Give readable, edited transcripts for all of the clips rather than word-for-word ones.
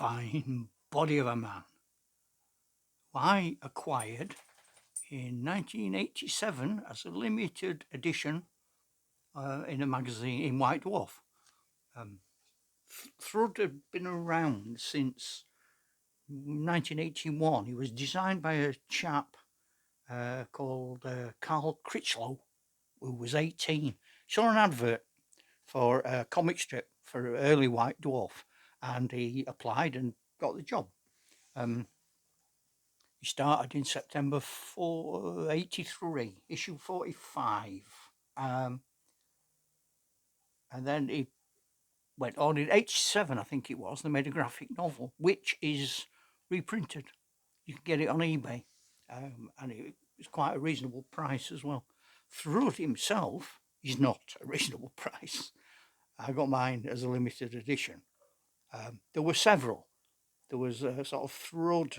fine body of a man, who I acquired in 1987 as a limited edition in a magazine in White Dwarf. Thrud had been around since 1981. He was designed by a chap called Carl Critchlow, who was 18. Saw an advert for a comic strip for early White Dwarf, and he applied and got the job. He started in September 1983, issue 45. And then he went on in 87, I think it was. They made a graphic novel, which is reprinted. You can get it on eBay. And it was quite a reasonable price as well. Thrud himself is not a reasonable price. I got mine as a limited edition. There were several. There was a sort of Thrud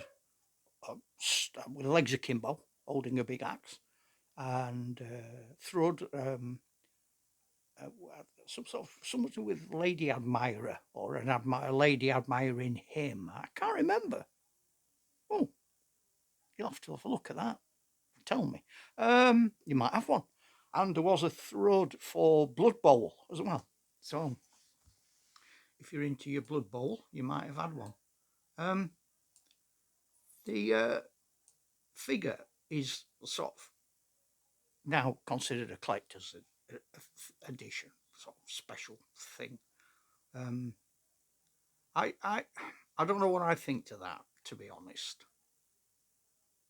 with legs akimbo, holding a big axe, and Thrud, something with lady admirer or a lady admiring him. I can't remember. Oh, you'll have to have a look at that. Tell me. You might have one. And there was a Thrud for Blood Bowl as well. So if you're into your Blood Bowl, you might have had one. The figure is sort of now considered a collector's edition, sort of special thing. I don't know what I think to that, to be honest.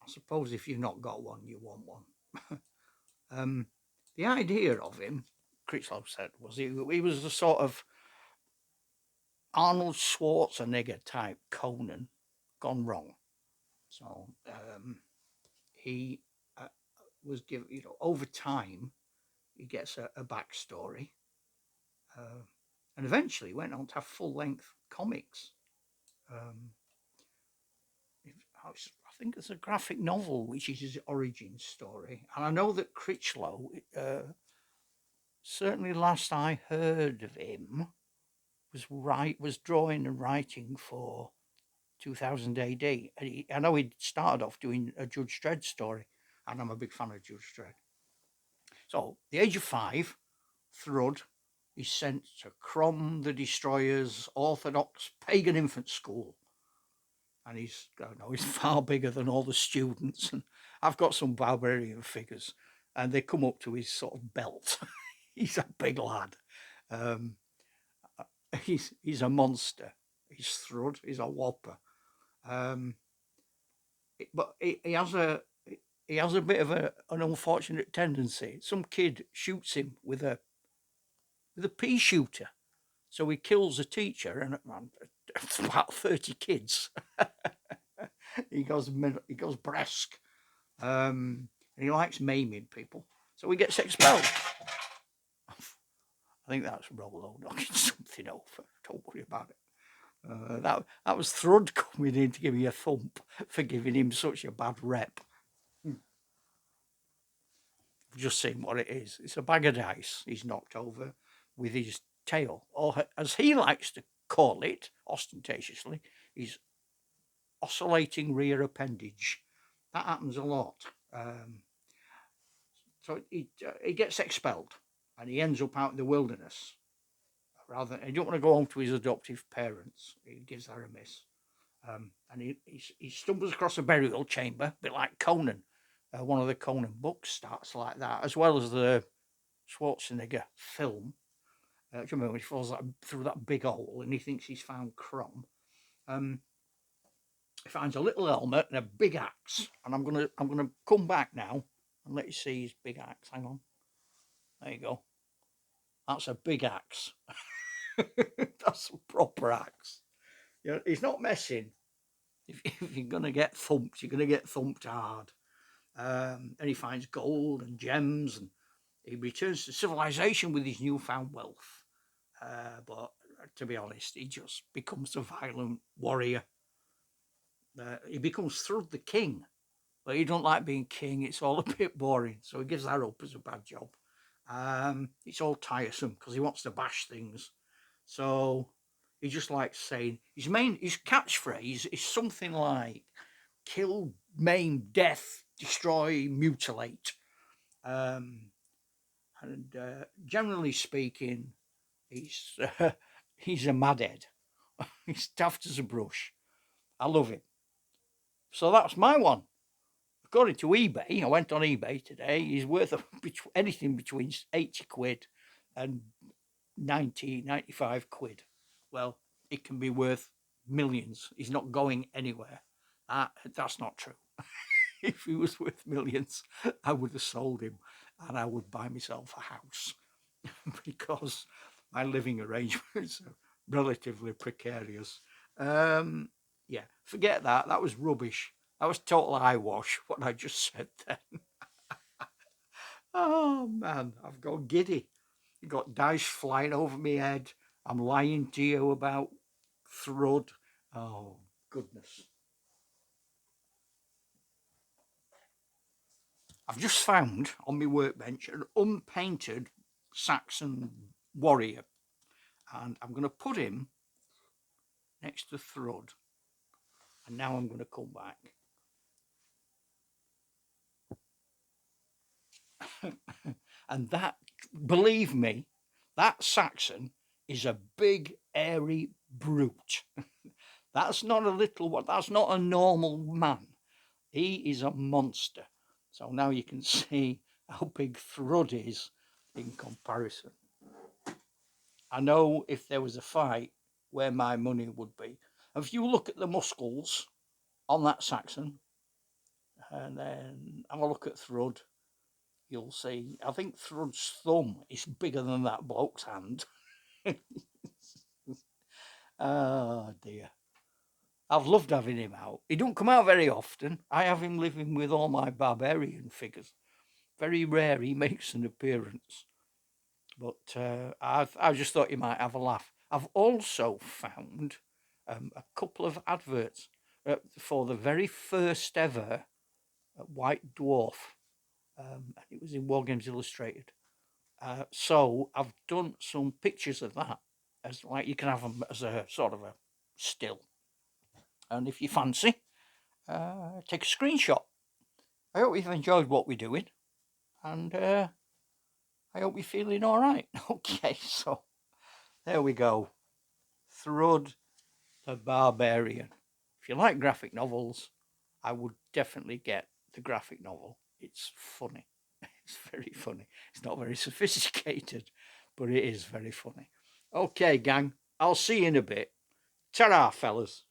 I suppose if you've not got one, you want one. The idea of him, Critchlow said, was he was a sort of Arnold Schwarzenegger type Conan gone wrong. So he was given, over time, he gets a backstory, and eventually went on to have full-length comics. I think it's a graphic novel, which is his origin story. And I know that Critchlow, certainly last I heard of him, was drawing and writing for 2000 AD. And I know he started off doing a Judge Dredd story, and I'm a big fan of Judge Dredd. So, the age of 5, Thrud is sent to Crom the Destroyer's Orthodox Pagan Infant School. And he's far bigger than all the students. And I've got some barbarian figures, and they come up to his sort of belt. He's a big lad. He's a monster. He's Thrud. He's a whopper. But he has a bit of an unfortunate tendency. Some kid shoots him with a pea shooter, so he kills a teacher and about 30 kids. he goes brusque, and he likes maiming people, so he gets expelled. I think that's Rolo knocking something over. Don't worry about it. That was Thrud coming in to give me a thump for giving him such a bad rep. I've just seen what it is. It's a bag of dice he's knocked over with his tail, or as he likes to call it ostentatiously, his oscillating rear appendage. That happens a lot. So he gets expelled, and he ends up out in the wilderness. Rather than, he don't want to go home to his adoptive parents. He gives that a miss. And he stumbles across a burial chamber, a bit like Conan. One of the Conan books starts like that, as well as the Schwarzenegger film. Do you remember when he falls through that big hole and he thinks he's found Crom? He finds a little helmet and a big axe, and I'm gonna come back now and let you see his big axe. Hang on, there you go. That's a big axe. That's a proper axe. He's not messing. If you're gonna get thumped, you're gonna get thumped hard. And he finds gold and gems, and he returns to civilization with his newfound wealth. But to be honest, he just becomes a violent warrior. He becomes Thrud the king, but he don't like being king. It's all a bit boring, so he gives that up as a bad job. It's all tiresome because he wants to bash things. So he just likes saying his catchphrase is something like kill, maim, death, destroy, mutilate. Um, and generally speaking, he's he's a madhead. He's daft as a brush. I love him. So that's my one. According to eBay, I went on eBay today. He's worth anything between 80 quid and 95 quid. Well, it can be worth millions. He's not going anywhere. That's not true. If he was worth millions, I would have sold him and I would buy myself a house because my living arrangements are relatively precarious. Yeah, forget that. That was rubbish. That was total eyewash, what I just said then. Oh, man, I've got giddy. You've got dice flying over my head. I'm lying to you about Thrud. Oh, goodness. I've just found on my workbench an unpainted Saxon warrior, and I'm going to put him next to Thrud. And now I'm going to come back. And that, believe me, that Saxon is a big, airy brute. That's not a little one. That's not a normal man. He is a monster. So now you can see how big Thrud is in comparison. I know if there was a fight where my money would be. If you look at the muscles on that Saxon and then have a look at Thrud, you'll see, I think Thrud's thumb is bigger than that bloke's hand. Oh dear. I've loved having him out. He don't come out very often. I have him living with all my barbarian figures. Very rare he makes an appearance. But I just thought you might have a laugh. I've also found a couple of adverts for the very first ever White Dwarf. It was in War Games Illustrated. So I've done some pictures of that, as like you can have them as a sort of a still. And if you fancy, take a screenshot. I hope you've enjoyed what we're doing, and I hope you're feeling all right. Okay, so there we go. Thrud the Barbarian. If you like graphic novels, I would definitely get the graphic novel. It's funny. It's very funny. It's not very sophisticated, but it is very funny. Okay, gang, I'll see you in a bit. Ta-ra, fellas.